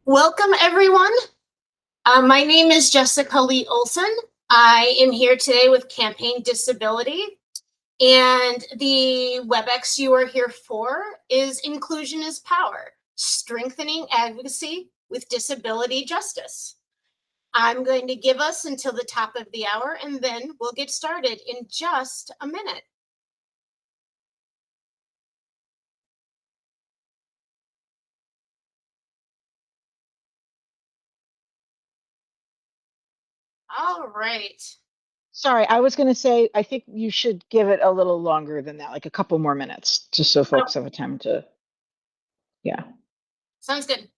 Welcome, everyone. My name is Jessica Lee Olson. I am here today with Campaign Disability, and the WebEx you are here for is Inclusion is Power, Strengthening Advocacy with Disability Justice. I'm going to give us until the top of the hour, and then we'll get started in just a minute. All right. Sorry, I was going to say, I think you should give it a little longer than that, like a couple more minutes, just so Oh, folks have a time to, yeah. sounds good.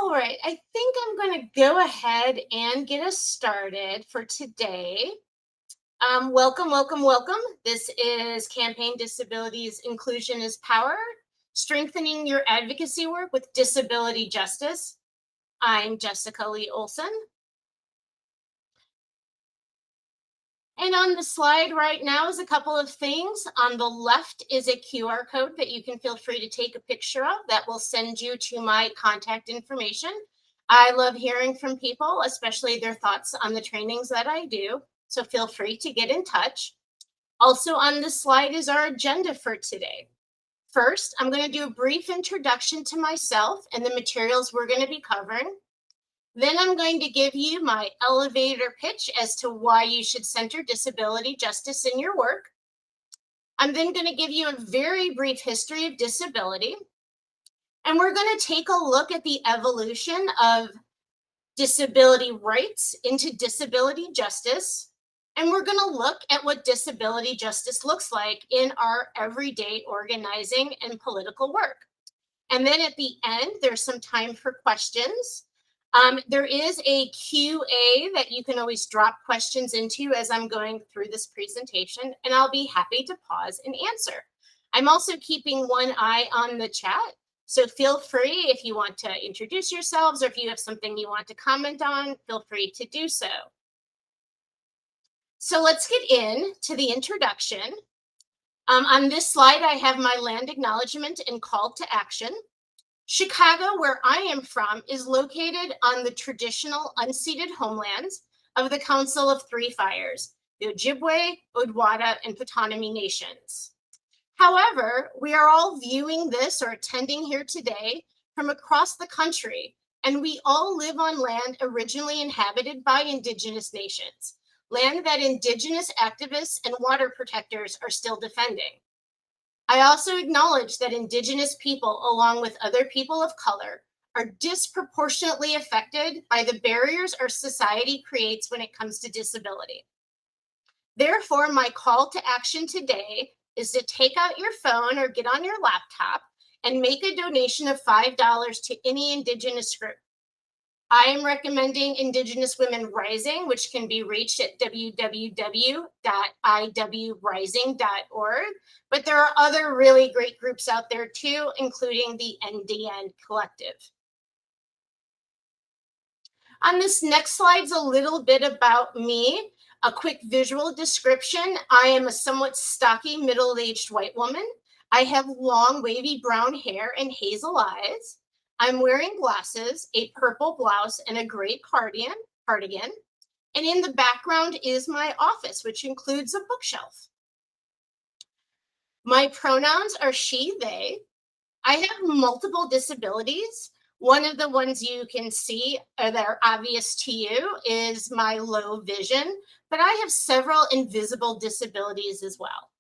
All right, I think I'm going to go ahead and get us started for today. Welcome, welcome, welcome. This is Campaign Disabilities Inclusion is Power, strengthening your advocacy work with disability justice. I'm Jessica Lee Olson. And on the slide right now is a couple of things. On the left is a QR code that you can feel free to take a picture of that will send you to my contact information. I love hearing from people, especially their thoughts on the trainings that I do. So feel free to get in touch. Also on this slide is our agenda for today. First, I'm going to do a brief introduction to myself and the materials we're going to be covering. Then I'm going to give you my elevator pitch as to why you should center disability justice in your work. I'm then going to give you a very brief history of disability. And we're going to take a look at the evolution of disability rights into disability justice. And we're going to look at what disability justice looks like in our everyday organizing and political work. And then at the end, there's some time for questions. There is a QA that you can always drop questions into as I'm going through this presentation, and I'll be happy to pause and answer. I'm also keeping one eye on the chat, so feel free if you want to introduce yourselves or if you have something you want to comment on, feel free to do so. So let's get into the introduction. On this slide, I have my land acknowledgement and call to action. Chicago, where I am from, is located on the traditional unceded homelands of the Council of Three Fires, the Ojibwe, Odawa, and Potawatomi nations. However, we are all viewing this or attending here today from across the country, and we all live on land originally inhabited by Indigenous nations, land that Indigenous activists and water protectors are still defending. I also acknowledge that Indigenous people, along with other people of color, are disproportionately affected by the barriers our society creates when it comes to disability. Therefore, my call to action today is to take out your phone or get on your laptop and make a donation of $5 to any Indigenous group. I am recommending Indigenous Women Rising, which can be reached at www.iwrising.org. But there are other really great groups out there too, including the NDN Collective. On this next slide is a little bit about me. A quick visual description. I am a somewhat stocky, middle-aged white woman. I have long, wavy brown hair and hazel eyes. I'm wearing glasses, a purple blouse, and a gray cardigan. And in the background is my office, which includes a bookshelf. My pronouns are she, they. I have multiple disabilities. One of the ones you can see that are obvious to you is my low vision, but I have several invisible disabilities as well.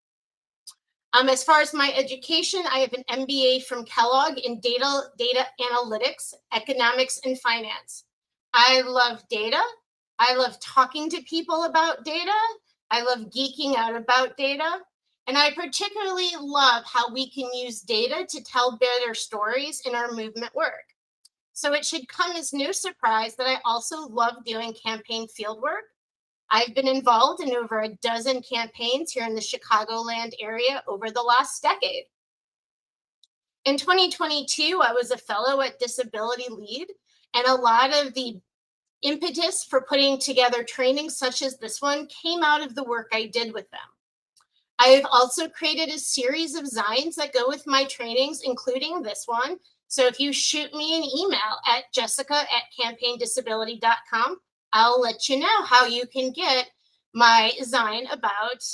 As far as my education, I have an MBA from Kellogg in data analytics, economics, and finance. I love data. I love talking to people about data. I love geeking out about data. And I particularly love how we can use data to tell better stories in our movement work. So it should come as no surprise that I also love doing campaign field work. I've been involved in over a dozen campaigns here in the Chicagoland area over the last decade. In 2022, I was a fellow at Disability Lead, and a lot of the impetus for putting together trainings such as this one came out of the work I did with them. I have also created a series of Zines that go with my trainings, including this one. So if you shoot me an email at jessica@campaigndisability.com, I'll let you know how you can get my Zine about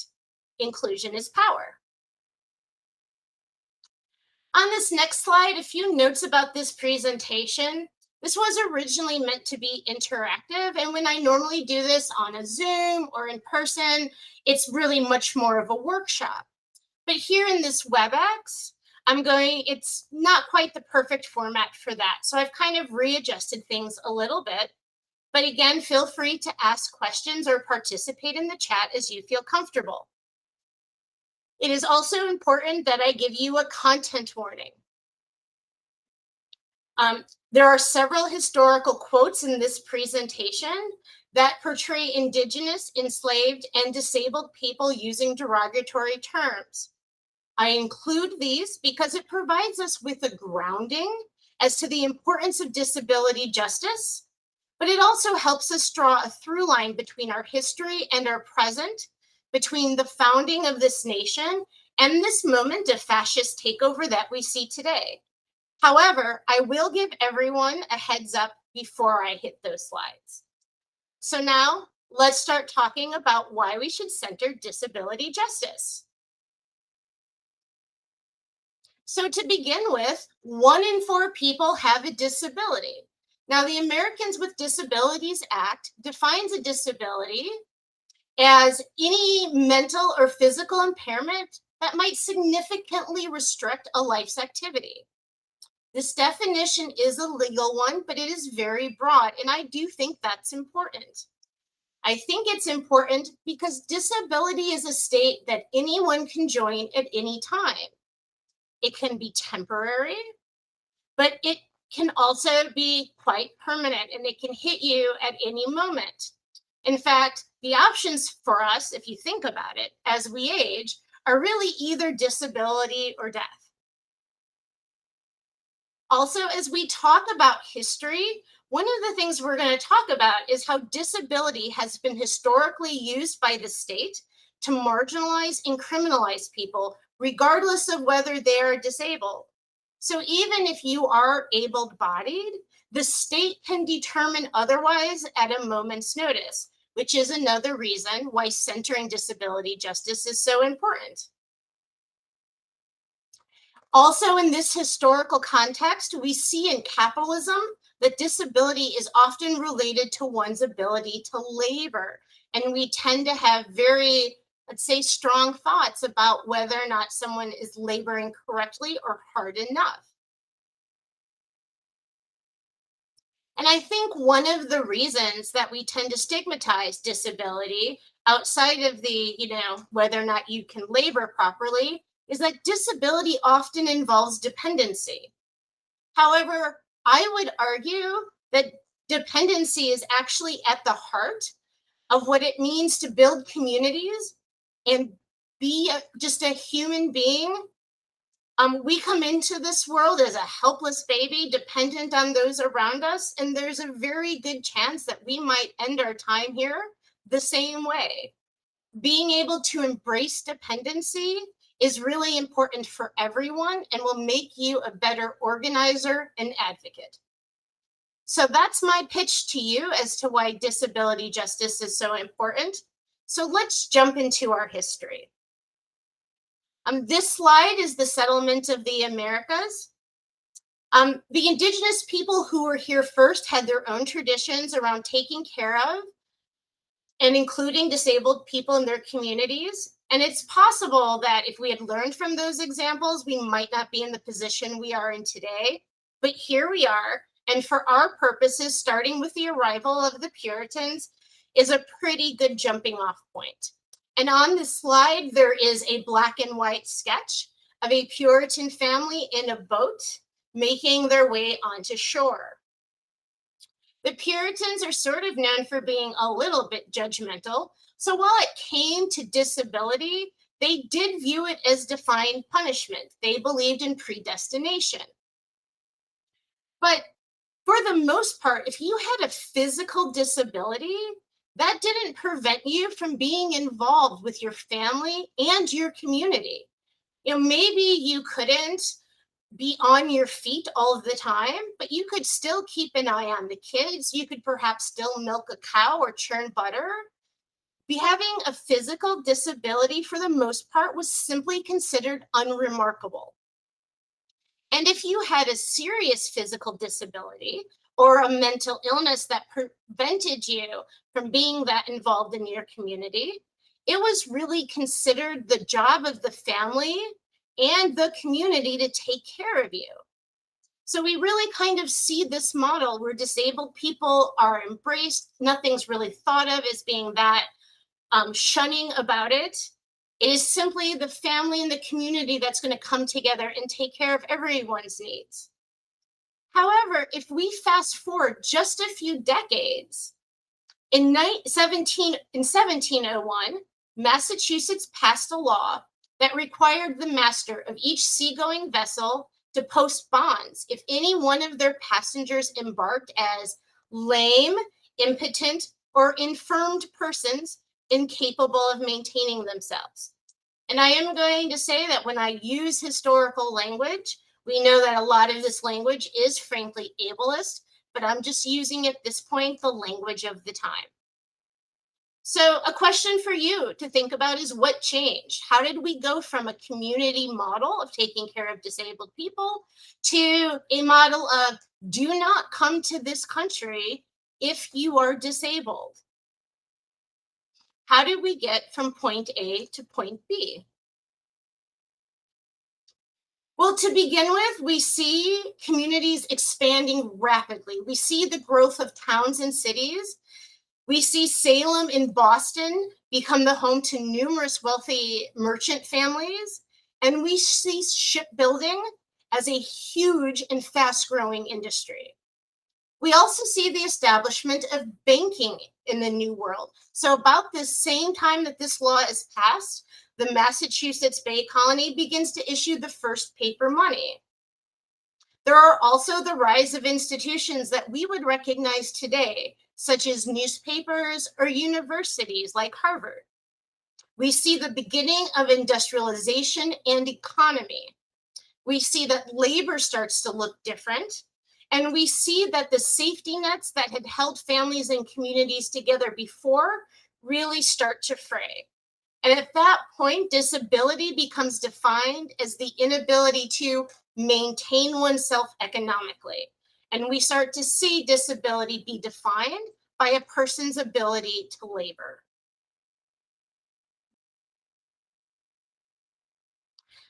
inclusion is power. On this next slide, a few notes about this presentation. This was originally meant to be interactive, and when I normally do this on a Zoom or in person, it's really much more of a workshop. But here in this WebEx, it's not quite the perfect format for that. So I've kind of readjusted things a little bit. But again, feel free to ask questions or participate in the chat as you feel comfortable. It is also important that I give you a content warning. There are several historical quotes in this presentation that portray Indigenous, enslaved, and disabled people using derogatory terms. I include these because it provides us with a grounding as to the importance of disability justice, but it also helps us draw a through line between our history and our present, between the founding of this nation and this moment of fascist takeover that we see today. However, I will give everyone a heads up before I hit those slides. So now let's start talking about why we should center disability justice. So to begin with, 1 in 4 people have a disability. Now, the Americans with Disabilities Act defines a disability as any mental or physical impairment that might significantly restrict a life's activity. This definition is a legal one, but it is very broad, and I do think that's important. I think it's important because disability is a state that anyone can join at any time. It can be temporary, but it can also be quite permanent, and it can hit you at any moment. In fact, the options for us, if you think about it, as we age, are really either disability or death. Also, as we talk about history, one of the things we're going to talk about is how disability has been historically used by the state to marginalize and criminalize people, regardless of whether they are disabled. So even if you are able-bodied, the state can determine otherwise at a moment's notice, which is another reason why centering disability justice is so important. Also, in this historical context, we see in capitalism that disability is often related to one's ability to labor. And we tend to have very, let's say, strong thoughts about whether or not someone is laboring correctly or hard enough. And I think one of the reasons that we tend to stigmatize disability outside of the, whether or not you can labor properly, is that disability often involves dependency. However, I would argue that dependency is actually at the heart of what it means to build communities and be just a human being. We come into this world as a helpless baby, dependent on those around us, and there's a very good chance that we might end our time here the same way. Being able to embrace dependency is really important for everyone and will make you a better organizer and advocate. So that's my pitch to you as to why disability justice is so important. So let's jump into our history. This slide is the settlement of the Americas. The indigenous people who were here first had their own traditions around taking care of and including disabled people in their communities. And it's possible that if we had learned from those examples, we might not be in the position we are in today. But here we are. And for our purposes, starting with the arrival of the Puritans is a pretty good jumping off point. And on this slide, there is a black and white sketch of a Puritan family in a boat making their way onto shore. The Puritans are sort of known for being a little bit judgmental. So while it came to disability, they did view it as defined punishment. They believed in predestination. But for the most part, if you had a physical disability, that didn't prevent you from being involved with your family and your community. Maybe you couldn't be on your feet all of the time, but you could still keep an eye on the kids. You could perhaps still milk a cow or churn butter. Having a physical disability for the most part was simply considered unremarkable. And if you had a serious physical disability or a mental illness that prevented you from being that involved in your community, it was really considered the job of the family and the community to take care of you. So we really kind of see this model where disabled people are embraced. Nothing's really thought of as being that shunning about it. It is simply the family and the community that's going to come together and take care of everyone's needs. However, if we fast forward just a few decades, in 1701, Massachusetts passed a law that required the master of each seagoing vessel to post bonds if any one of their passengers embarked as lame, impotent, or infirmed persons incapable of maintaining themselves. And I am going to say that when I use historical language, we know that a lot of this language is frankly ableist, but I'm just using at this point the language of the time. So a question for you to think about is what changed? How did we go from a community model of taking care of disabled people to a model of do not come to this country if you are disabled? How did we get from point A to point B? Well, to begin with, we see communities expanding rapidly. We see the growth of towns and cities. We see Salem in Boston become the home to numerous wealthy merchant families. And we see shipbuilding as a huge and fast-growing industry. We also see the establishment of banking in the New World. So about the same time that this law is passed, the Massachusetts Bay Colony begins to issue the first paper money. There are also the rise of institutions that we would recognize today, such as newspapers or universities like Harvard. We see the beginning of industrialization and economy. We see that labor starts to look different. And we see that the safety nets that had held families and communities together before really start to fray. And at that point, disability becomes defined as the inability to maintain oneself economically. And we start to see disability be defined by a person's ability to labor.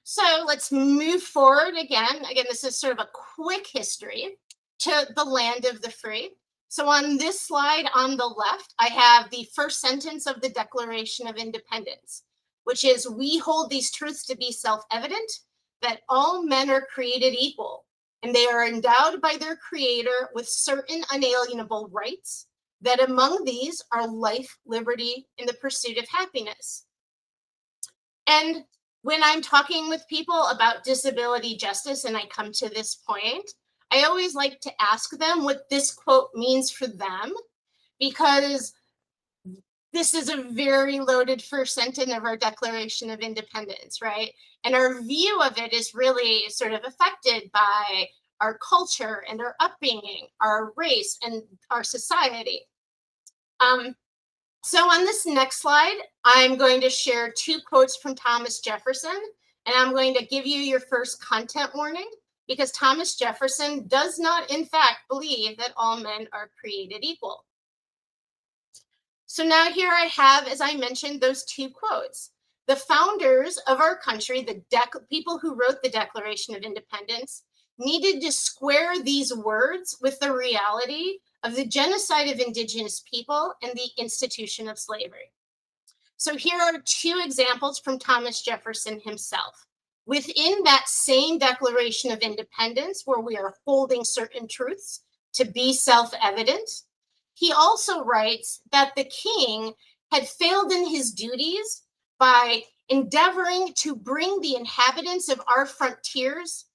So let's move forward again. Again, this is sort of a quick history to the land of the free. So on this slide on the left, I have the first sentence of the Declaration of Independence, which is, we hold these truths to be self-evident, that all men are created equal, and they are endowed by their creator with certain unalienable rights, that among these are life, liberty, and the pursuit of happiness. And when I'm talking with people about disability justice and I come to this point, I always like to ask them what this quote means for them, because this is a very loaded first sentence of our Declaration of Independence, right? And our view of it is really sort of affected by our culture and our upbringing, our race, and our society. So on this next slide, I'm going to share two quotes from Thomas Jefferson, and I'm going to give you your first content warning, because Thomas Jefferson does not, in fact, believe that all men are created equal. So now here I have, as I mentioned, those two quotes. The founders of our country, the people who wrote the Declaration of Independence, needed to square these words with the reality of the genocide of indigenous people and the institution of slavery. So here are two examples from Thomas Jefferson himself. Within that same Declaration of Independence, where we are holding certain truths to be self-evident, he also writes that the king had failed in his duties by endeavoring to bring on the inhabitants of our frontiers,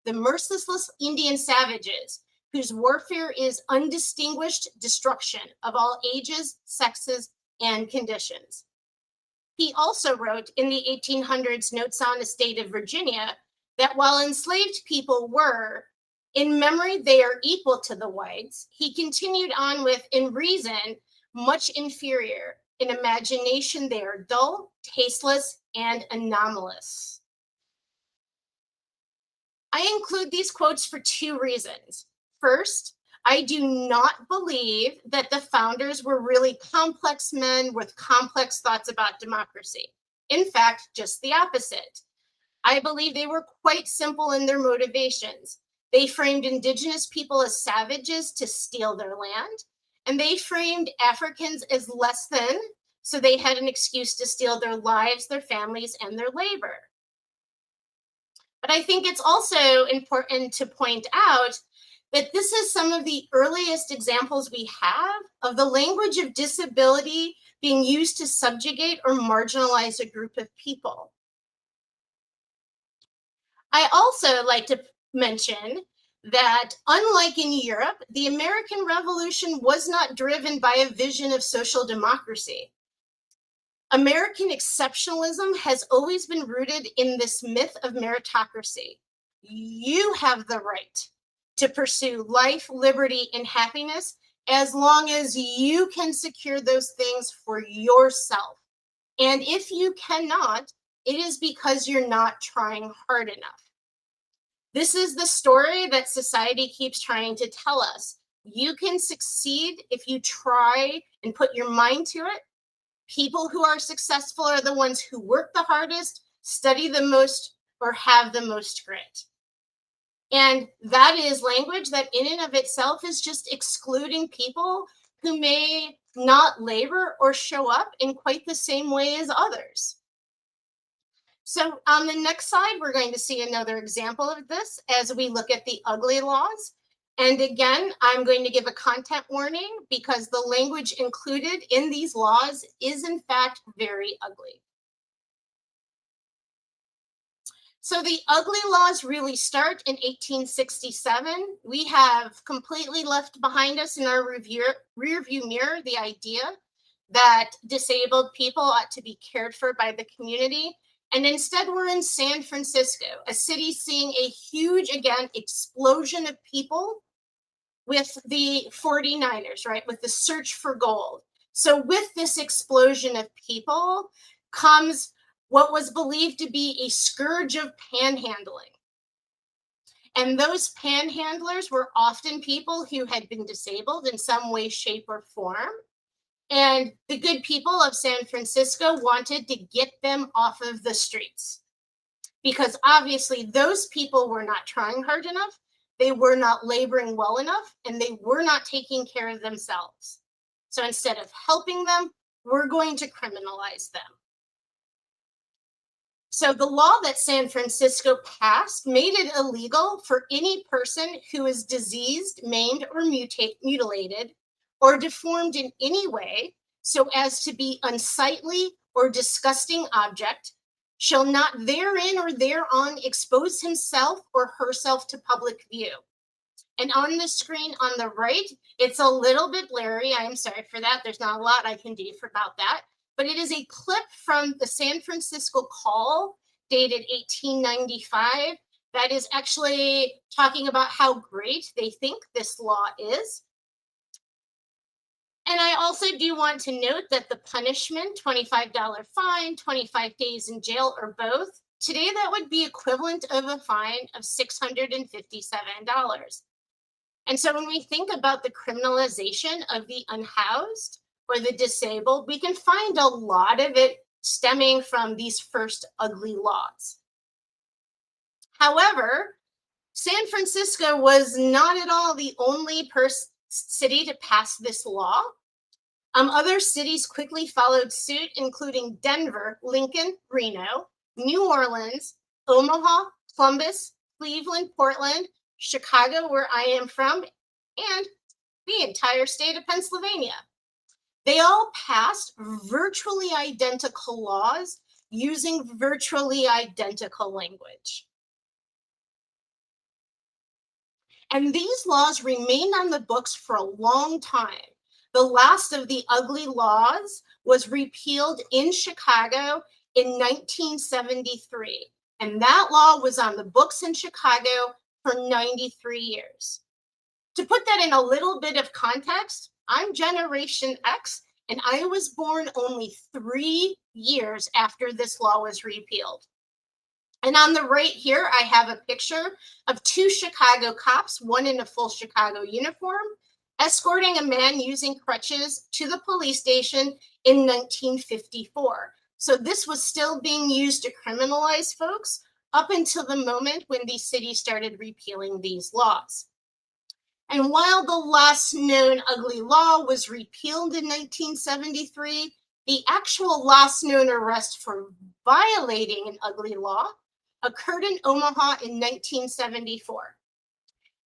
the merciless Indian savages, whose warfare is undistinguished destruction of all ages, sexes, and conditions. He also wrote in the 1800s Notes on a State of Virginia that while enslaved people were, in memory, they are equal to the whites, he continued on with, in reason, much inferior. In imagination, they are dull, tasteless, and anomalous. I include these quotes for two reasons. First, I do not believe that the founders were really complex men with complex thoughts about democracy. In fact, just the opposite. I believe they were quite simple in their motivations. They framed indigenous people as savages to steal their land, and they framed Africans as less than, so they had an excuse to steal their lives, their families, and their labor. But I think it's also important to point out that this is some of the earliest examples we have of the language of disability being used to subjugate or marginalize a group of people. I also like to mention that unlike in Europe, the American Revolution was not driven by a vision of social democracy. American exceptionalism has always been rooted in this myth of meritocracy. You have the right to pursue life, liberty, and happiness as long as you can secure those things for yourself. And if you cannot, it is because you're not trying hard enough. This is the story that society keeps trying to tell us. You can succeed if you try and put your mind to it. People who are successful are the ones who work the hardest, study the most, or have the most grit. And that is language that in and of itself is just excluding people who may not labor or show up in quite the same way as others. So on the next slide, we're going to see another example of this as we look at the ugly laws. And again, I'm going to give a content warning because the language included in these laws is in fact very ugly. So the ugly laws really start in 1867. We have completely left behind us in our rear view mirror the idea that disabled people ought to be cared for by the community. And instead, we're in San Francisco, a city seeing a huge, again, explosion of people with the 49ers, right, with the search for gold. So with this explosion of people comes what was believed to be a scourge of panhandling. And those panhandlers were often people who had been disabled in some way, shape, or form. And the good people of San Francisco wanted to get them off of the streets because obviously those people were not trying hard enough, they were not laboring well enough, and they were not taking care of themselves. So instead of helping them, we're going to criminalize them. So the law that San Francisco passed made it illegal for any person who is diseased, maimed, or mutilated, or deformed in any way so as to be unsightly or disgusting object, shall not therein or thereon expose himself or herself to public view. And on the screen on the right, it's a little bit blurry. I am sorry for that. There's not a lot I can do about that. But it is a clip from the San Francisco Call, dated 1895, that is actually talking about how great they think this law is. And I also do want to note that the punishment, $25 fine, 25 days in jail, or both, today that would be equivalent of a fine of $657. And so when we think about the criminalization of the unhoused or the disabled, we can find a lot of it stemming from these first ugly laws. However, San Francisco was not at all the only city to pass this law. Other cities quickly followed suit, including Denver, Lincoln, Reno, New Orleans, Omaha, Columbus, Cleveland, Portland, Chicago, where I am from, and the entire state of Pennsylvania. They all passed virtually identical laws using virtually identical language. And these laws remained on the books for a long time. The last of the ugly laws was repealed in Chicago in 1973. And that law was on the books in Chicago for 93 years. To put that in a little bit of context, I'm Generation X, and I was born only 3 years after this law was repealed. And on the right here, I have a picture of 2 Chicago cops, one in a full Chicago uniform, escorting a man using crutches to the police station in 1954. So this was still being used to criminalize folks up until the moment when these cities started repealing these laws. And while the last known ugly law was repealed in 1973, the actual last known arrest for violating an ugly law occurred in Omaha in 1974.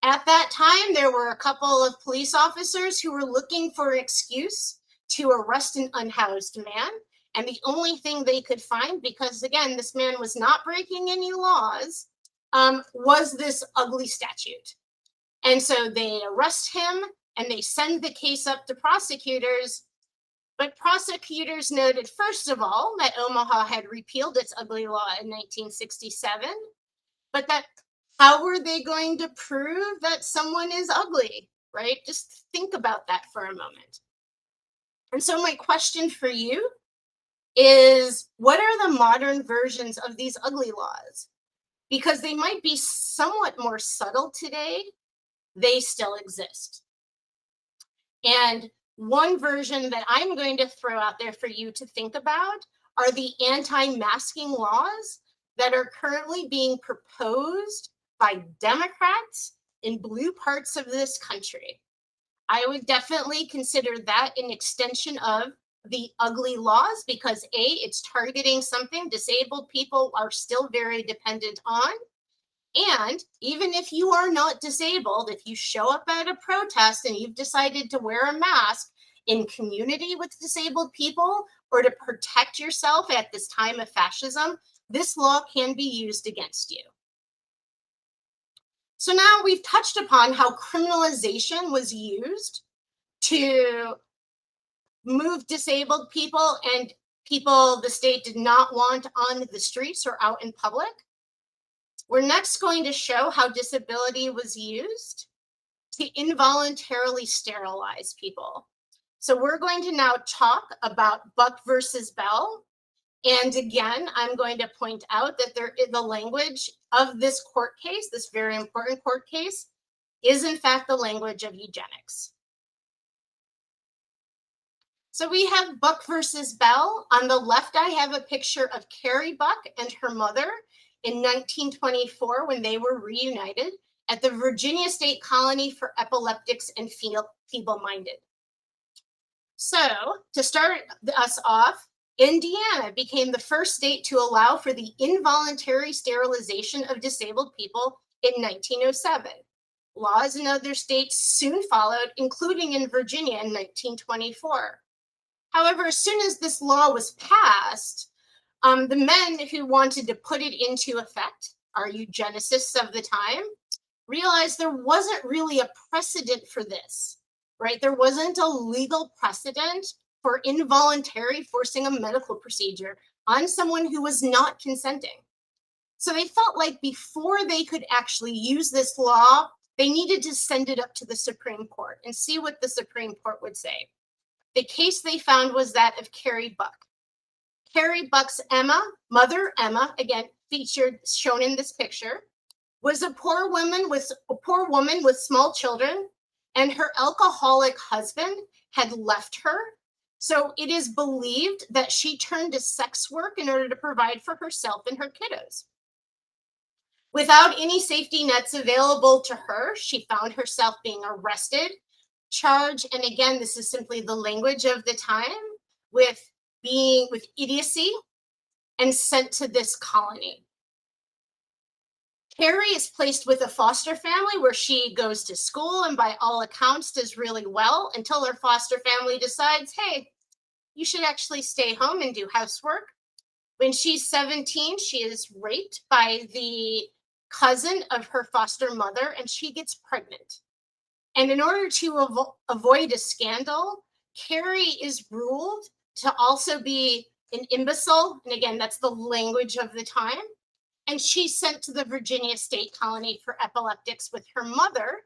At that time, there were a couple of police officers who were looking for an excuse to arrest an unhoused man. And the only thing they could find, because again, this man was not breaking any laws, was this ugly statute. And so they arrest him and they send the case up to prosecutors. But prosecutors noted, first of all, that Omaha had repealed its ugly law in 1967, but that how were they going to prove that someone is ugly, right? Just think about that for a moment. And so my question for you is, what are the modern versions of these ugly laws? Because they might be somewhat more subtle today, they still exist. And one version that I'm going to throw out there for you to think about are the anti-masking laws that are currently being proposed by Democrats in blue parts of this country. I would definitely consider that an extension of the ugly laws because A, it's targeting something disabled people are still very dependent on. And even if you are not disabled, if you show up at a protest and you've decided to wear a mask in community with disabled people or to protect yourself at this time of fascism, this law can be used against you. So now we've touched upon how criminalization was used to move disabled people and people the state did not want on the streets or out in public. We're next going to show how disability was used to involuntarily sterilize people. So we're going to now talk about Buck versus Bell. And again, I'm going to point out that the language of this court case, this very important court case, is in fact the language of eugenics. So we have Buck versus Bell. On the left, I have a picture of Carrie Buck and her mother in 1924 when they were reunited at the Virginia State Colony for Epileptics and Feeble-Minded. So to start us off, Indiana became the first state to allow for the involuntary sterilization of disabled people in 1907. Laws in other states soon followed, including in Virginia in 1924. However, as soon as this law was passed, the men who wanted to put it into effect, our eugenicists of the time, realized there wasn't really a precedent for this, right? There wasn't a legal precedent for involuntary forcing a medical procedure on someone who was not consenting. So they felt like before they could actually use this law, they needed to send it up to the Supreme Court and see what the Supreme Court would say. The case they found was that of Carrie Buck. Carrie Buck's mother Emma, again featured, shown in this picture, was a poor woman with small children, and her alcoholic husband had left her. So it is believed that she turned to sex work in order to provide for herself and her kiddos. Without any safety nets available to her, she found herself being arrested, charged, and again, this is simply the language of the time, with idiocy, and sent to this colony. Carrie is placed with a foster family where she goes to school and by all accounts does really well until her foster family decides, hey, you should actually stay home and do housework. When she's 17, she is raped by the cousin of her foster mother and she gets pregnant. And in order to avoid a scandal, Carrie is ruled to also be an imbecile. And again, that's the language of the time. And she's sent to the Virginia State Colony for Epileptics with her mother.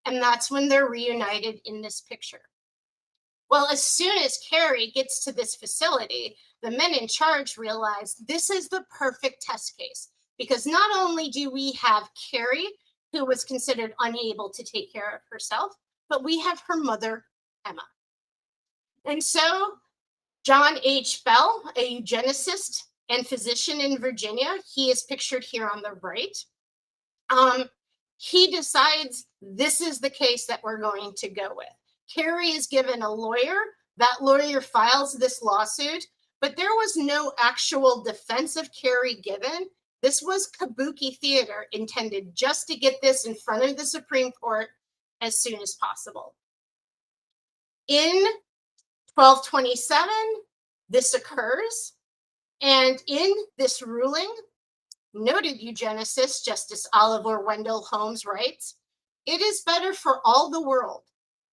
And that's when they're reunited in this picture. Well, as soon as Carrie gets to this facility, the men in charge realize this is the perfect test case. Because not only do we have Carrie, who was considered unable to take care of herself, but we have her mother, Emma. And so John H. Bell, a eugenicist and physician in Virginia, he is pictured here on the right. He decides this is the case that we're going to go with. Carrie is given a lawyer. That lawyer files this lawsuit, but there was no actual defense of Carrie given. This was kabuki theater intended just to get this in front of the Supreme Court as soon as possible. In 1227, this occurs, and in this ruling, noted eugenicist Justice Oliver Wendell Holmes writes, "It is better for all the world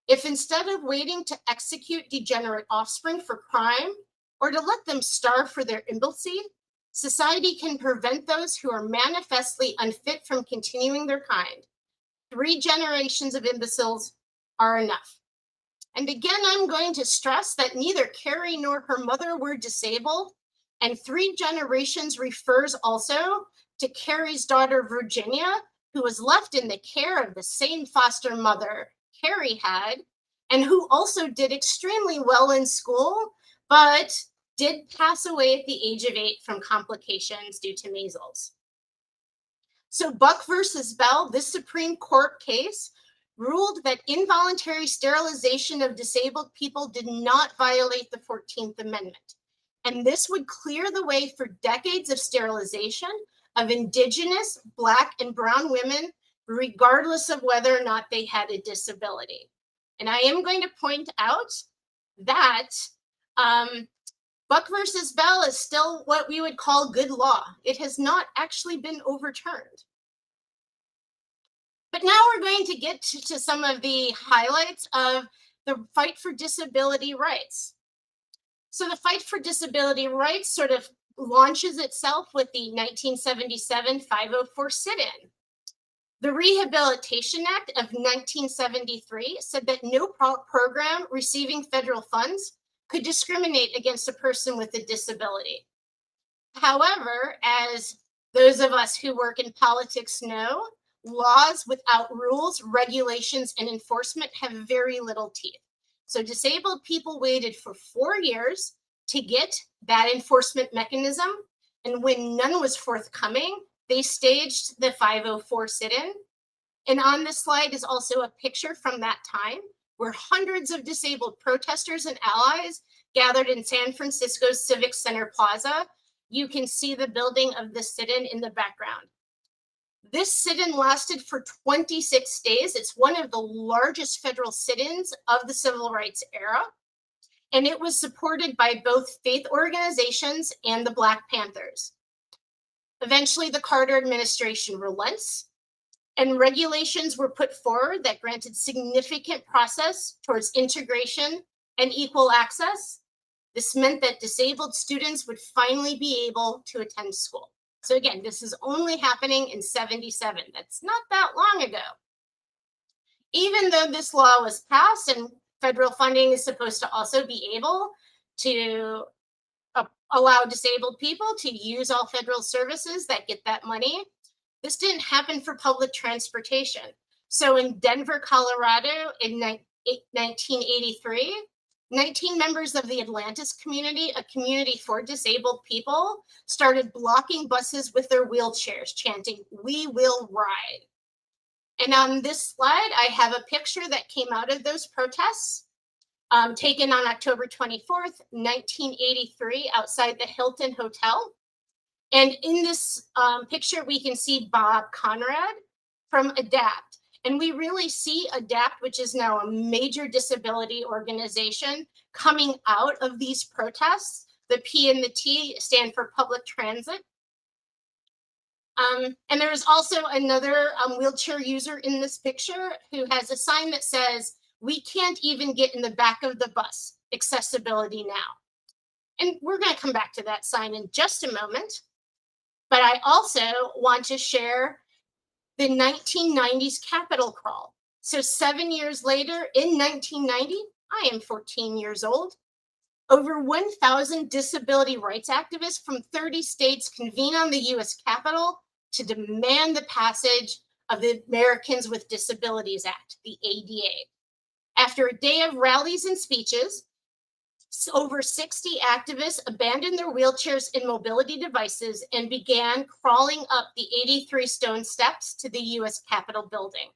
if instead of waiting to execute degenerate offspring for crime or to let them starve for their imbecility, society can prevent those who are manifestly unfit from continuing their kind. 3 generations of imbeciles are enough." And again, I'm going to stress that neither Carrie nor her mother were disabled, and 3 generations refers also to Carrie's daughter, Virginia, who was left in the care of the same foster mother Carrie had, and who also did extremely well in school, but did pass away at the age of 8 from complications due to measles. So Buck versus Bell, this Supreme Court case, ruled that involuntary sterilization of disabled people did not violate the 14th Amendment. And this would clear the way for decades of sterilization of Indigenous, Black, and Brown women, regardless of whether or not they had a disability. And I am going to point out that Buck versus Bell is still what we would call good law. It has not actually been overturned. But now we're going to get to some of the highlights of the fight for disability rights. So the fight for disability rights sort of launches itself with the 1977 504 sit-in. The Rehabilitation Act of 1973 said that no program receiving federal funds could discriminate against a person with a disability. However, as those of us who work in politics know, laws without rules, regulations, and enforcement have very little teeth. So disabled people waited for 4 years to get that enforcement mechanism. And when none was forthcoming, they staged the 504 sit-in. And on this slide is also a picture from that time where hundreds of disabled protesters and allies gathered in San Francisco's Civic Center Plaza. You can see the building of the sit-in in the background. This sit-in lasted for 26 days. It's one of the largest federal sit-ins of the civil rights era. And it was supported by both faith organizations and the Black Panthers. Eventually, the Carter administration relents, and regulations were put forward that granted significant process towards integration and equal access. This meant that disabled students would finally be able to attend school. So again, this is only happening in 77. That's not that long ago. Even though this law was passed and federal funding is supposed to also be able to allow disabled people to use all federal services that get that money, this didn't happen for public transportation. So in Denver, Colorado in 1983, 19 members of the Atlantis community, a community for disabled people, started blocking buses with their wheelchairs, chanting, "We will ride." And on this slide, I have a picture that came out of those protests, taken on October 24th, 1983, outside the Hilton Hotel. And in this picture, we can see Bob Conrad from ADAPT. And we really see ADAPT, which is now a major disability organization, coming out of these protests. The P and the T stand for public transit. And there is also another wheelchair user in this picture who has a sign that says, "We can't even get in the back of the bus, accessibility now." And we're going to come back to that sign in just a moment. But I also want to share the 1990s Capitol crawl. So 7 years later, in 1990, I am 14 years old. Over 1,000 disability rights activists from 30 states convene on the US Capitol to demand the passage of the Americans with Disabilities Act, the ADA. After a day of rallies and speeches, over 60 activists abandoned their wheelchairs and mobility devices and began crawling up the 83 stone steps to the US Capitol building.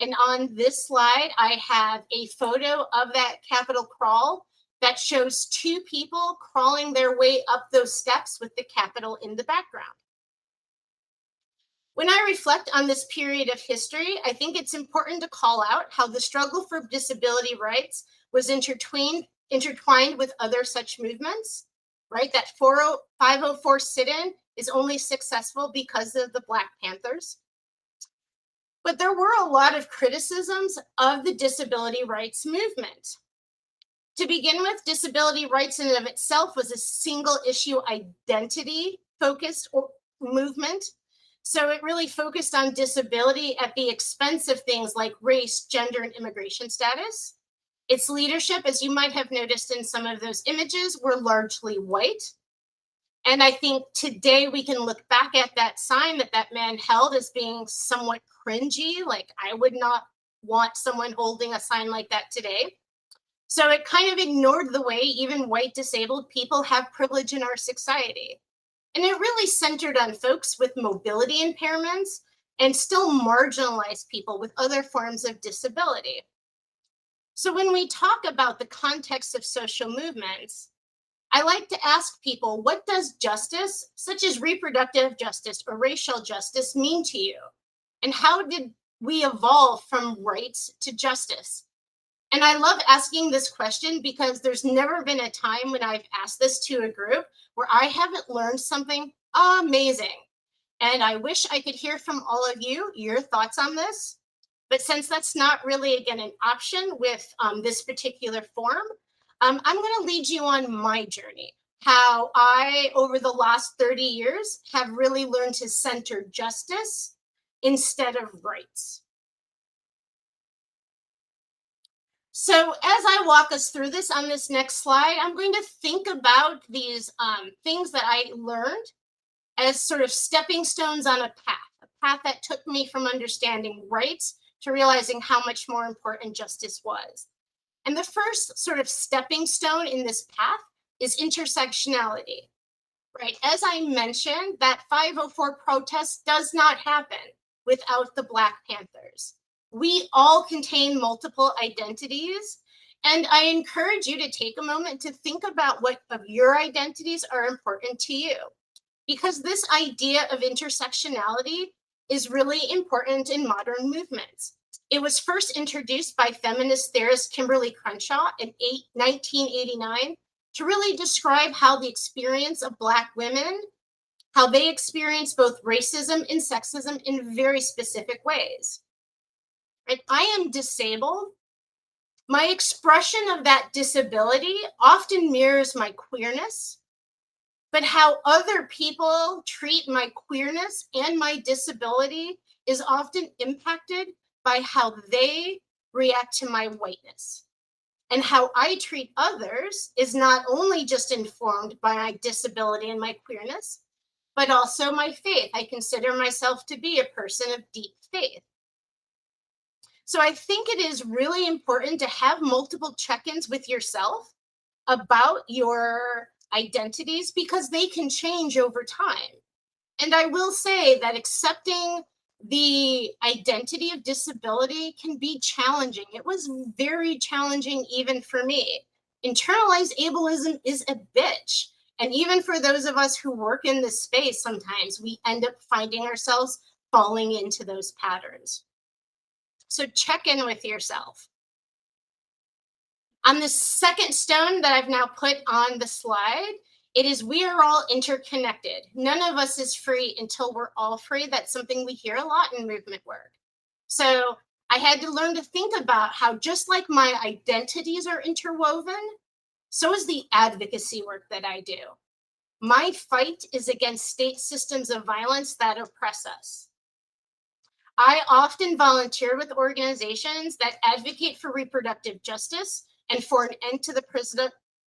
And on this slide, I have a photo of that Capitol crawl that shows 2 people crawling their way up those steps with the Capitol in the background. When I reflect on this period of history, I think it's important to call out how the struggle for disability rights was intertwined with other such movements, right? That 504 sit-in is only successful because of the Black Panthers. But there were a lot of criticisms of the disability rights movement. To begin with, disability rights in and of itself was a single issue identity focused movement. So it really focused on disability at the expense of things like race, gender, and immigration status. Its leadership, as you might have noticed in some of those images, were largely white. And I think today we can look back at that sign that that man held as being somewhat cringy. Like, I would not want someone holding a sign like that today. So it kind of ignored the way even white disabled people have privilege in our society. And it really centered on folks with mobility impairments and still marginalized people with other forms of disability. So when we talk about the context of social movements, I like to ask people, what does justice, such as reproductive justice or racial justice, mean to you? And how did we evolve from rights to justice? And I love asking this question because there's never been a time when I've asked this to a group where I haven't learned something amazing. And I wish I could hear from all of you, your thoughts on this. But since that's not really, again, an option with this particular form, I'm going to lead you on my journey, how I, over the last 30 years, have really learned to center justice instead of rights. So as I walk us through this on this next slide, I'm going to think about these things that I learned as sort of stepping stones on a path that took me from understanding rights to realizing how much more important justice was. And the first sort of stepping stone in this path is intersectionality, right? As I mentioned, that 504 protest does not happen without the Black Panthers. We all contain multiple identities, and I encourage you to take a moment to think about what of your identities are important to you, because this idea of intersectionality is really important in modern movements. It was first introduced by feminist theorist Kimberly Crenshaw in 1989 to really describe how the experience of Black women, how they experience both racism and sexism in very specific ways. Right? I am disabled. My expression of that disability often mirrors my queerness, but how other people treat my queerness and my disability is often impacted by how they react to my whiteness. And how I treat others is not only just informed by my disability and my queerness, but also my faith. I consider myself to be a person of deep faith. So I think it is really important to have multiple check-ins with yourself about your identities because they can change over time. And I will say that accepting the identity of disability can be challenging. It was very challenging even for me. Internalized ableism is a bitch. And even for those of us who work in this space, sometimes we end up finding ourselves falling into those patterns. So check in with yourself. On the second stone that I've now put on the slide, it is we are all interconnected. None of us is free until we're all free. That's something we hear a lot in movement work. So I had to learn to think about how just like my identities are interwoven, so is the advocacy work that I do. My fight is against state systems of violence that oppress us. I often volunteer with organizations that advocate for reproductive justice and for an end to the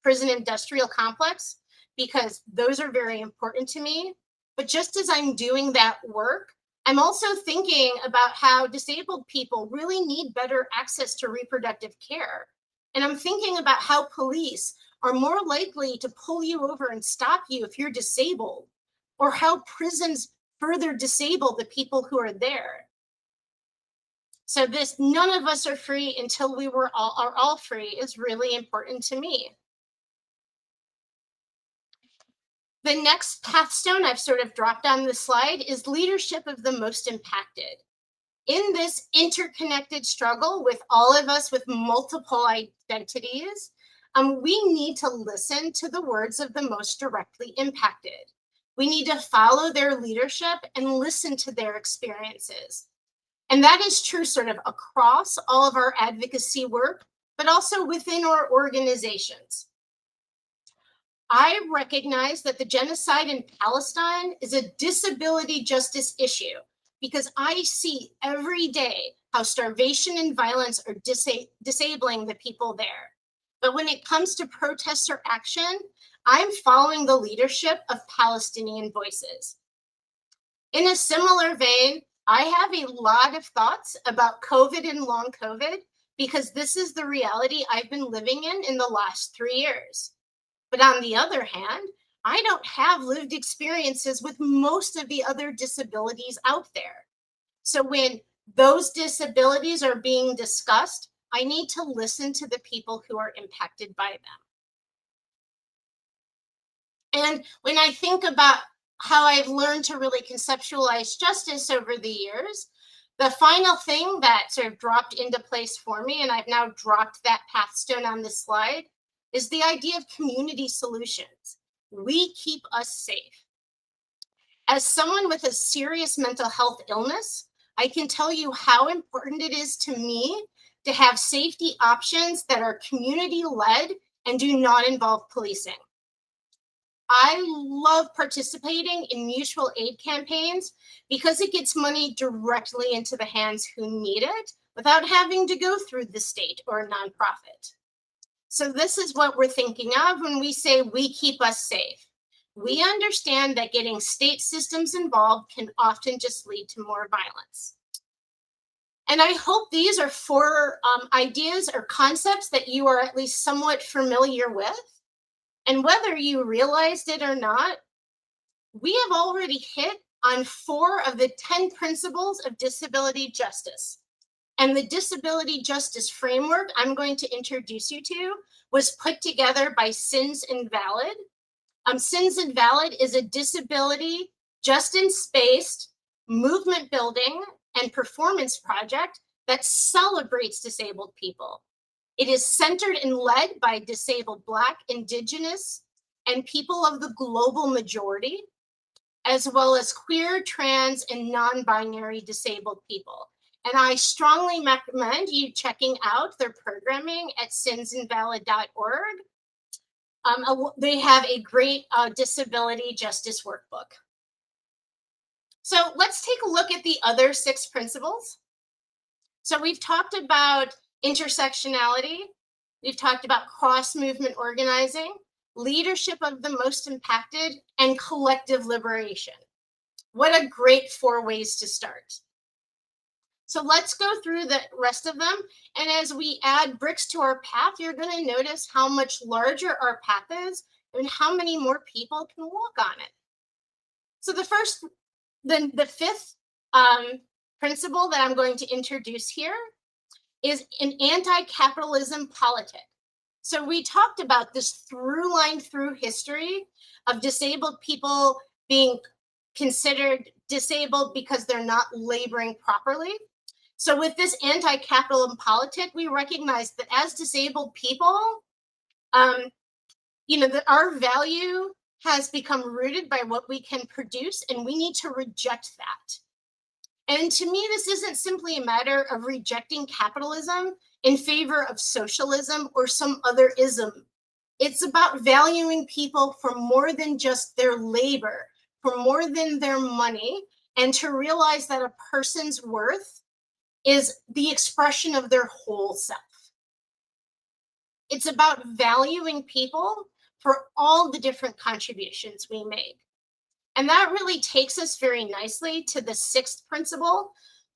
prison industrial complex, because those are very important to me. But just as I'm doing that work, I'm also thinking about how disabled people really need better access to reproductive care. And I'm thinking about how police are more likely to pull you over and stop you if you're disabled, or how prisons further disable the people who are there. So this, none of us are free until we are all free, is really important to me. The next pathstone I've sort of dropped on the slide is leadership of the most impacted. In this interconnected struggle with all of us with multiple identities, we need to listen to the words of the most directly impacted. We need to follow their leadership and listen to their experiences. And that is true sort of across all of our advocacy work, but also within our organizations. I recognize that the genocide in Palestine is a disability justice issue because I see every day how starvation and violence are disabling the people there. But when it comes to protest or action, I'm following the leadership of Palestinian voices. In a similar vein, I have a lot of thoughts about COVID and long COVID because this is the reality I've been living in the last 3 years. But on the other hand, I don't have lived experiences with most of the other disabilities out there. So when those disabilities are being discussed, I need to listen to the people who are impacted by them. And when I think about how I've learned to really conceptualize justice over the years, the final thing that sort of dropped into place for me, and I've now dropped that pathstone on this slide, is the idea of community solutions. We keep us safe. As someone with a serious mental health illness, I can tell you how important it is to me to have safety options that are community-led and do not involve policing. I love participating in mutual aid campaigns because it gets money directly into the hands who need it without having to go through the state or a nonprofit. So this is what we're thinking of when we say we keep us safe. We understand that getting state systems involved can often just lead to more violence. And I hope these are 4 ideas or concepts that you are at least somewhat familiar with. And whether you realized it or not, we have already hit on 4 of the 10 principles of disability justice. And the disability justice framework I'm going to introduce you to was put together by Sins Invalid. Sins Invalid is a disability justice-based movement building and performance project that celebrates disabled people. It is centered and led by disabled Black, Indigenous, and people of the global majority, as well as queer, trans, and non-binary disabled people. And I strongly recommend you checking out their programming at sinsinvalid.org. They have a great disability justice workbook. So let's take a look at the other 6 principles. So we've talked about intersectionality. We've talked about cross-movement organizing, leadership of the most impacted, and collective liberation. What a great 4 ways to start. So let's go through the rest of them. And as we add bricks to our path, you're going to notice how much larger our path is and how many more people can walk on it. So the 5th principle that I'm going to introduce here is an anti-capitalism politic. So we talked about this through line through history of disabled people being considered disabled because they're not laboring properly. So with this anti-capitalism politic, we recognize that as disabled people, our value has become rooted by what we can produce, and we need to reject that. And to me, this isn't simply a matter of rejecting capitalism in favor of socialism or some other ism. It's about valuing people for more than just their labor, for more than their money, and to realize that a person's worth is the expression of their whole self. It's about valuing people for all the different contributions we make. And that really takes us very nicely to the 6th principle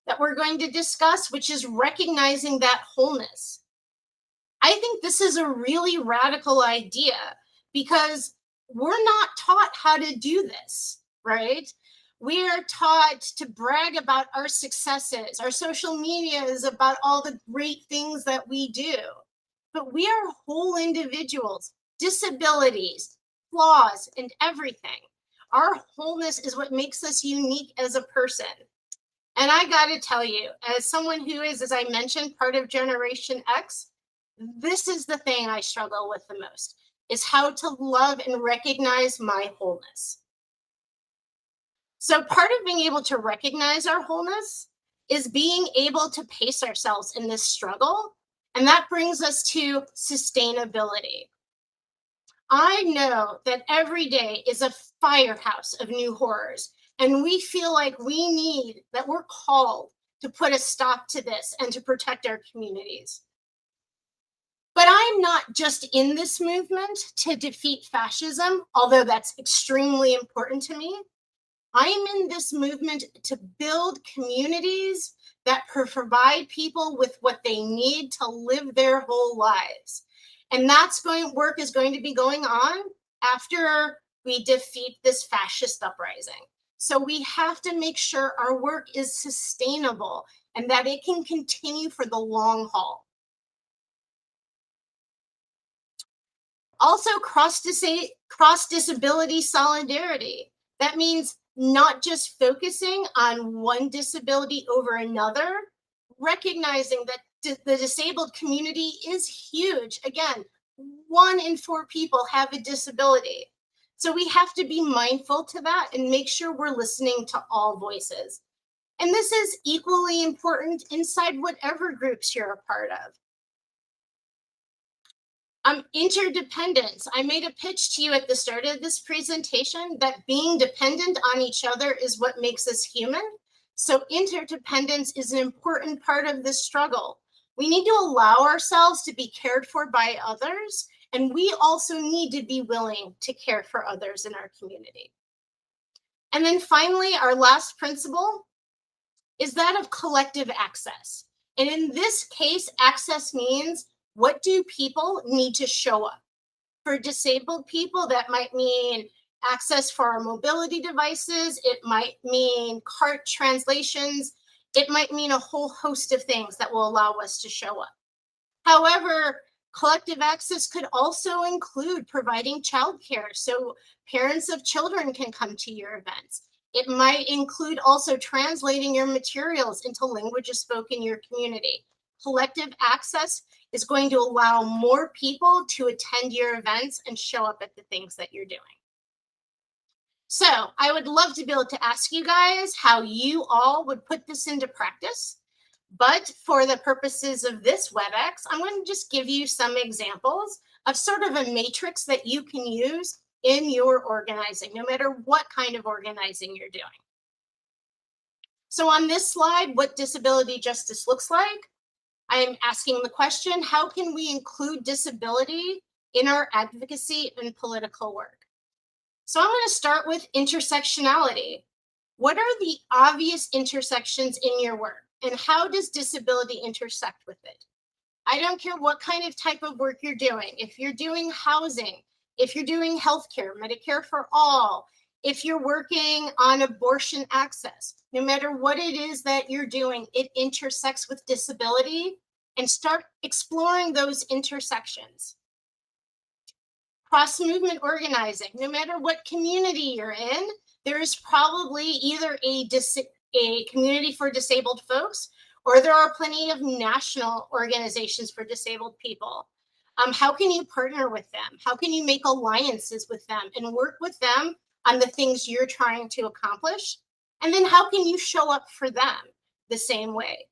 that we're going to discuss, which is recognizing that wholeness. I think this is a really radical idea because we're not taught how to do this, right? We are taught to brag about our successes. Our social media is about all the great things that we do. But we are whole individuals, disabilities, flaws and everything. Our wholeness is what makes us unique as a person. And I got to tell you, as someone who is, as I mentioned, part of Generation X, this is the thing I struggle with the most, is how to love and recognize my wholeness. So part of being able to recognize our wholeness is being able to pace ourselves in this struggle. And that brings us to sustainability. I know that every day is a firehouse of new horrors, and we feel like we're called to put a stop to this and to protect our communities. But I'm not just in this movement to defeat fascism, although that's extremely important to me. I'm in this movement to build communities that provide people with what they need to live their whole lives. And work is going to be going on after we defeat this fascist uprising. So we have to make sure our work is sustainable and that it can continue for the long haul. Also, cross-disability solidarity. That means not just focusing on one disability over another, recognizing that the disabled community is huge. Again, 1 in 4 people have a disability. So we have to be mindful to that and make sure we're listening to all voices. And this is equally important inside whatever groups you're a part of. Interdependence. I made a pitch to you at the start of this presentation that being dependent on each other is what makes us human. So interdependence is an important part of this struggle. We need to allow ourselves to be cared for by others, and we also need to be willing to care for others in our community. And then finally, our last principle is that of collective access. And in this case, access means, what do people need to show up? For disabled people, that might mean access for our mobility devices. It might mean CART translations. It might mean a whole host of things that will allow us to show up. However, collective access could also include providing childcare so parents of children can come to your events. It might include also translating your materials into languages spoken in your community. Collective access is going to allow more people to attend your events and show up at the things that you're doing. So I would love to be able to ask you guys how you all would put this into practice. But for the purposes of this WebEx, I'm going to just give you some examples of sort of a matrix that you can use in your organizing, no matter what kind of organizing you're doing. So on this slide, what disability justice looks like, I'm asking the question, how can we include disability in our advocacy and political work? So I'm going to start with intersectionality. What are the obvious intersections in your work, and how does disability intersect with it? I don't care what kind of type of work you're doing. If you're doing housing, if you're doing healthcare, Medicare for all, if you're working on abortion access, no matter what it is that you're doing, it intersects with disability, and start exploring those intersections. Cross-movement organizing, no matter what community you're in, there is probably either a community for disabled folks, or there are plenty of national organizations for disabled people. How can you partner with them? How can you make alliances with them and work with them on the things you're trying to accomplish? And then how can you show up for them the same way?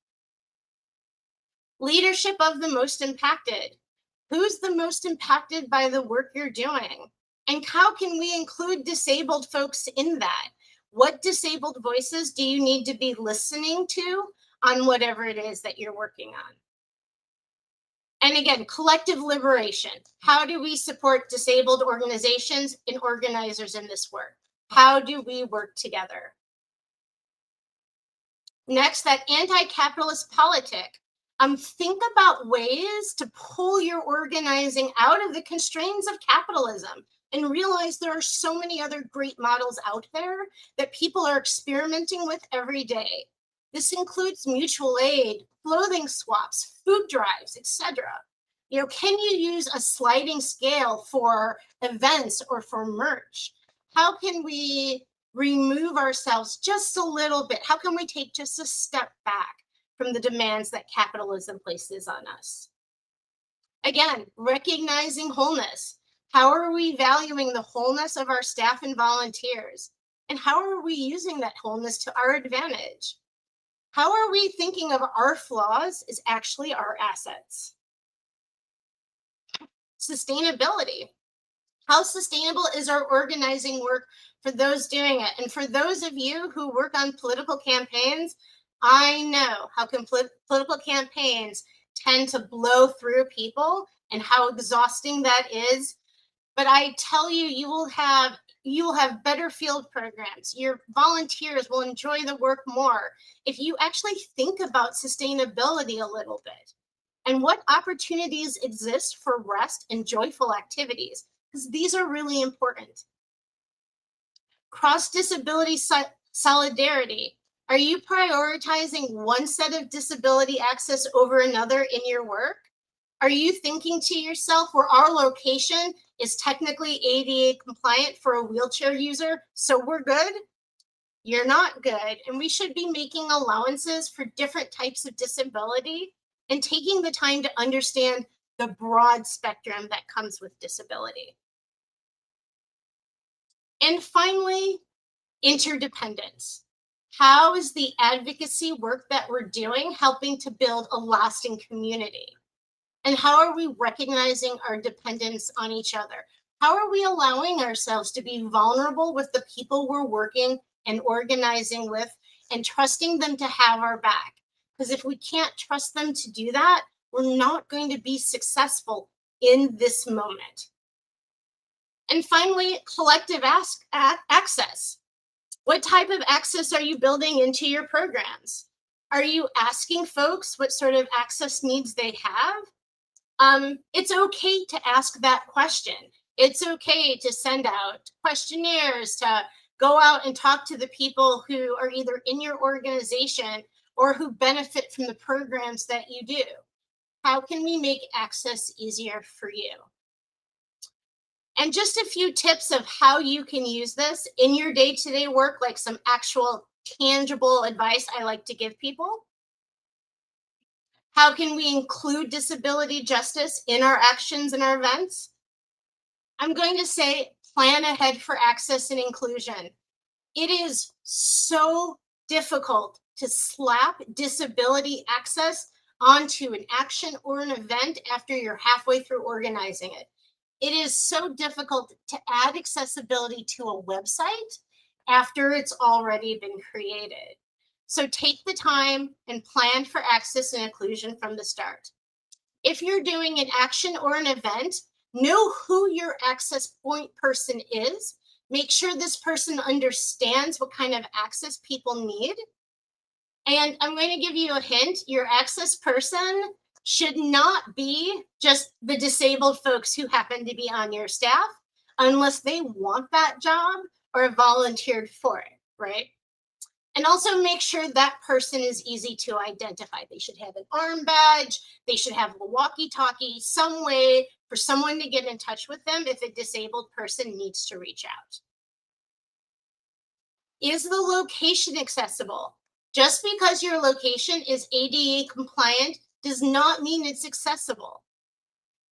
Leadership of the most impacted. Who's the most impacted by the work you're doing? And how can we include disabled folks in that? What disabled voices do you need to be listening to on whatever it is that you're working on? And again, collective liberation. How do we support disabled organizations and organizers in this work? How do we work together? Next, that anti-capitalist politic. Think about ways to pull your organizing out of the constraints of capitalism and realize there are so many other great models out there that people are experimenting with every day. This includes mutual aid, clothing swaps, food drives, etc. Can you use a sliding scale for events or for merch? How can we remove ourselves just a little bit? How can we take just a step back from the demands that capitalism places on us? Again, recognizing wholeness. How are we valuing the wholeness of our staff and volunteers? And how are we using that wholeness to our advantage? How are we thinking of our flaws as actually our assets? Sustainability. How sustainable is our organizing work for those doing it? And for those of you who work on political campaigns, I know how political campaigns tend to blow through people and how exhausting that is. But I tell you, you will have better field programs. Your volunteers will enjoy the work more if you actually think about sustainability a little bit and what opportunities exist for rest and joyful activities, because these are really important. Cross-disability solidarity. Are you prioritizing one set of disability access over another in your work? Are you thinking to yourself, where our location is technically ADA compliant for a wheelchair user, so we're good? You're not good, and we should be making allowances for different types of disability and taking the time to understand the broad spectrum that comes with disability. And finally, interdependence. How is the advocacy work that we're doing helping to build a lasting community? And how are we recognizing our dependence on each other? How are we allowing ourselves to be vulnerable with the people we're working and organizing with and trusting them to have our back? Because if we can't trust them to do that, we're not going to be successful in this moment. And finally, collective access. What type of access are you building into your programs? Are you asking folks what sort of access needs they have? It's okay to ask that question. It's okay to send out questionnaires, to go out and talk to the people who are either in your organization or who benefit from the programs that you do. How can we make access easier for you? And just a few tips of how you can use this in your day-to-day work, like some actual tangible advice I like to give people. How can we include disability justice in our actions and our events? I'm going to say plan ahead for access and inclusion. It is so difficult to slap disability access onto an action or an event after you're halfway through organizing it. It is so difficult to add accessibility to a website after it's already been created. So take the time and plan for access and inclusion from the start. If you're doing an action or an event, know who your access point person is. Make sure this person understands what kind of access people need. And I'm going to give you a hint. Your access person should not be just the disabled folks who happen to be on your staff, unless they want that job or volunteered for it, right? And also make sure that person is easy to identify. They should have an arm badge. They should have a walkie-talkie, some way for someone to get in touch with them if a disabled person needs to reach out. Is the location accessible? Just because your location is ADA compliant does not mean it's accessible.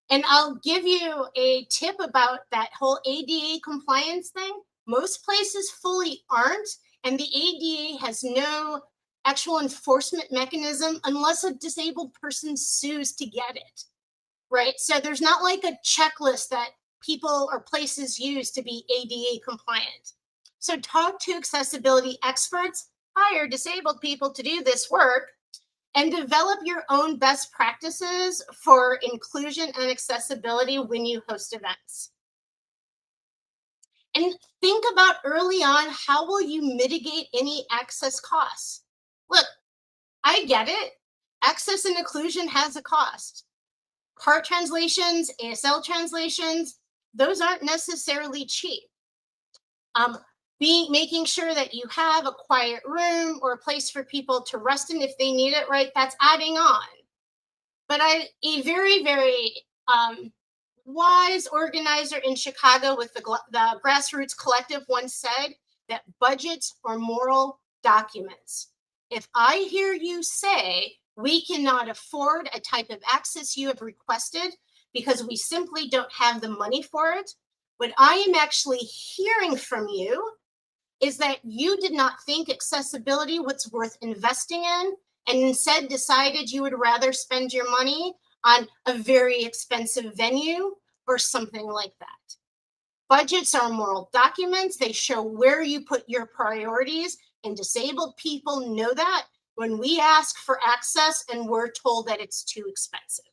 And I'll give you a tip about that whole ADA compliance thing. Most places fully aren't, and the ADA has no actual enforcement mechanism unless a disabled person sues to get it, right? So there's not like a checklist that people or places use to be ADA compliant. So talk to accessibility experts, hire disabled people to do this work, and develop your own best practices for inclusion and accessibility when you host events. And think about early on, how will you mitigate any access costs? Look, I get it. Access and inclusion has a cost. Part translations, ASL translations, those aren't necessarily cheap. Making sure that you have a quiet room or a place for people to rest in if they need it, right? That's adding on. But a very, very Wise organizer in Chicago with the Grassroots Collective once said that budgets are moral documents. If I hear you say we cannot afford a type of access you have requested because we simply don't have the money for it, what I am actually hearing from you is that you did not think accessibility was worth investing in, and instead decided you would rather spend your money on a very expensive venue or something like that. Budgets are moral documents. They show where you put your priorities, and disabled people know that when we ask for access and we're told that it's too expensive.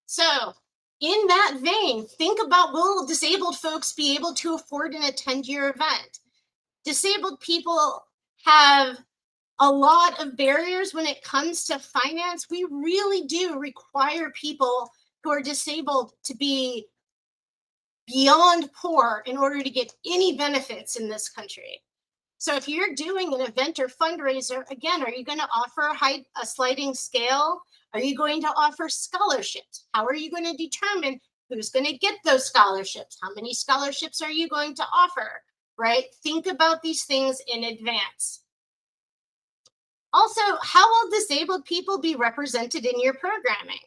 So in that vein, think about, will disabled folks be able to afford and attend your event? Disabled people have a lot of barriers when it comes to finance. We really do require people who are disabled to be beyond poor in order to get any benefits in this country. So if you're doing an event or fundraiser, again, are you going to offer a sliding scale? Are you going to offer scholarships? How are you going to determine who's going to get those scholarships? How many scholarships are you going to offer, right? Think about these things in advance. Also, how will disabled people be represented in your programming?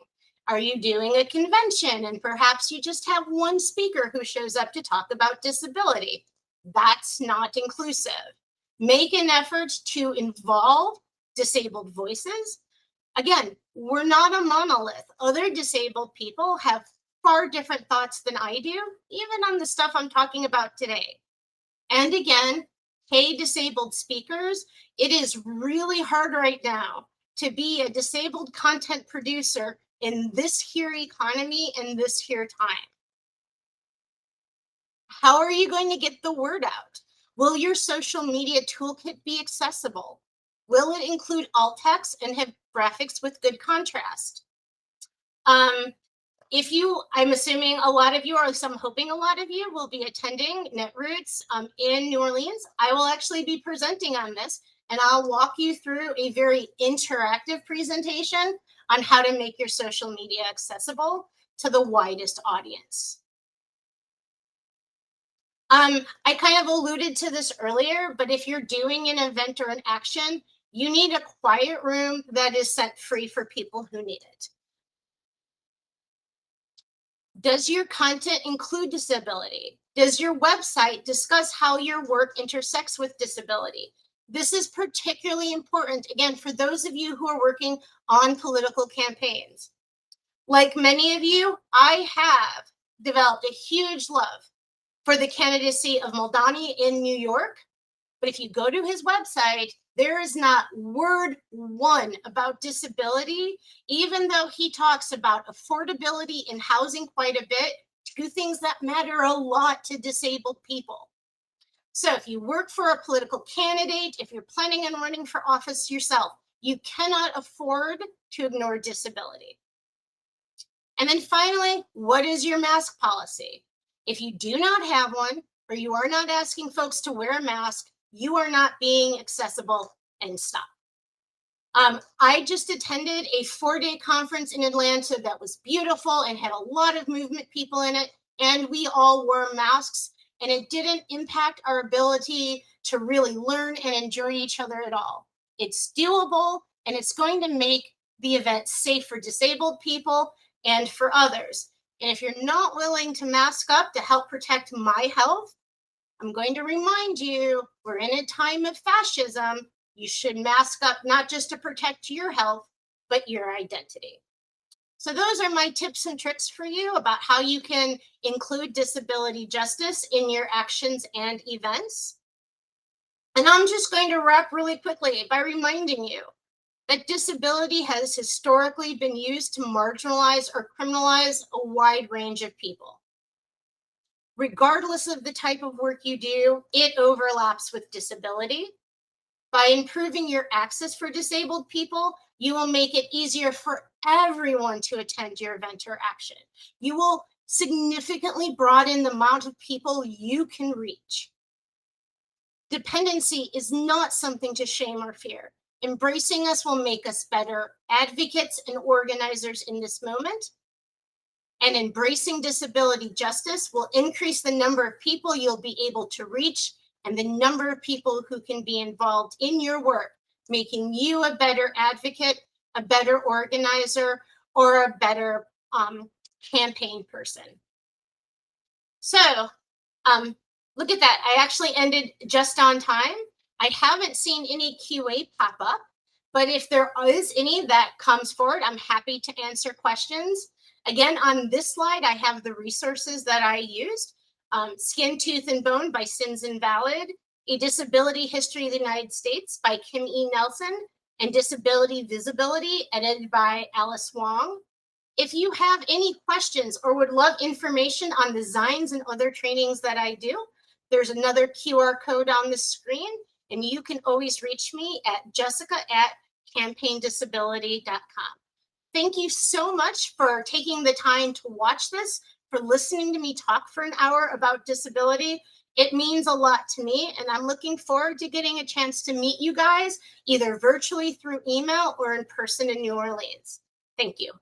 Are you doing a convention and perhaps you just have one speaker who shows up to talk about disability? That's not inclusive. Make an effort to involve disabled voices. Again, we're not a monolith. Other disabled people have far different thoughts than I do, even on the stuff I'm talking about today. And again, hey, disabled speakers, it is really hard right now to be a disabled content producer in this here economy and this here time. How are you going to get the word out? Will your social media toolkit be accessible? Will it include alt text and have graphics with good contrast? I'm assuming a lot of you, or at least I'm hoping a lot of you, will be attending Netroots in New Orleans. I will actually be presenting on this, and I'll walk you through a very interactive presentation on how to make your social media accessible to the widest audience. I kind of alluded to this earlier, but if you're doing an event or an action, you need a quiet room that is set free for people who need it. Does your content include disability? Does your website discuss how your work intersects with disability? This is particularly important, again, for those of you who are working on political campaigns. Like many of you, I have developed a huge love for the candidacy of Muldowney in New York. But if you go to his website, there is not word one about disability, even though he talks about affordability in housing quite a bit, two things that matter a lot to disabled people. So if you work for a political candidate, if you're planning on running for office yourself, you cannot afford to ignore disability. And then finally, what is your mask policy? If you do not have one, or you are not asking folks to wear a mask, you are not being accessible, and stop. I just attended a 4-day conference in Atlanta that was beautiful and had a lot of movement people in it, and we all wore masks, and it didn't impact our ability to really learn and enjoy each other at all. It's doable, and it's going to make the event safe for disabled people and for others. And if you're not willing to mask up to help protect my health, I'm going to remind you, we're in a time of fascism. You should mask up not just to protect your health, but your identity. So those are my tips and tricks for you about how you can include disability justice in your actions and events. And I'm just going to wrap really quickly by reminding you that disability has historically been used to marginalize or criminalize a wide range of people. Regardless of the type of work you do, it overlaps with disability. By improving your access for disabled people, you will make it easier for everyone to attend your event or action. You will significantly broaden the amount of people you can reach. Dependency is not something to shame or fear. Embracing us will make us better advocates and organizers in this moment. And embracing disability justice will increase the number of people you'll be able to reach and the number of people who can be involved in your work, making you a better advocate, a better organizer, or a better campaign person. So look at that. I actually ended just on time. I haven't seen any QA pop up, but if there is any that comes forward, I'm happy to answer questions. Again, on this slide, I have the resources that I used. Skin, Tooth, and Bone by Sins Invalid, A Disability History of the United States by Kim E. Nelson, and Disability Visibility, edited by Alice Wong. If you have any questions or would love information on designs and other trainings that I do, there's another QR code on the screen, and you can always reach me at jessica@campaignDisability.com. Thank you so much for taking the time to watch this, for listening to me talk for an hour about disability. It means a lot to me, and I'm looking forward to getting a chance to meet you guys, either virtually through email or in person in New Orleans. Thank you.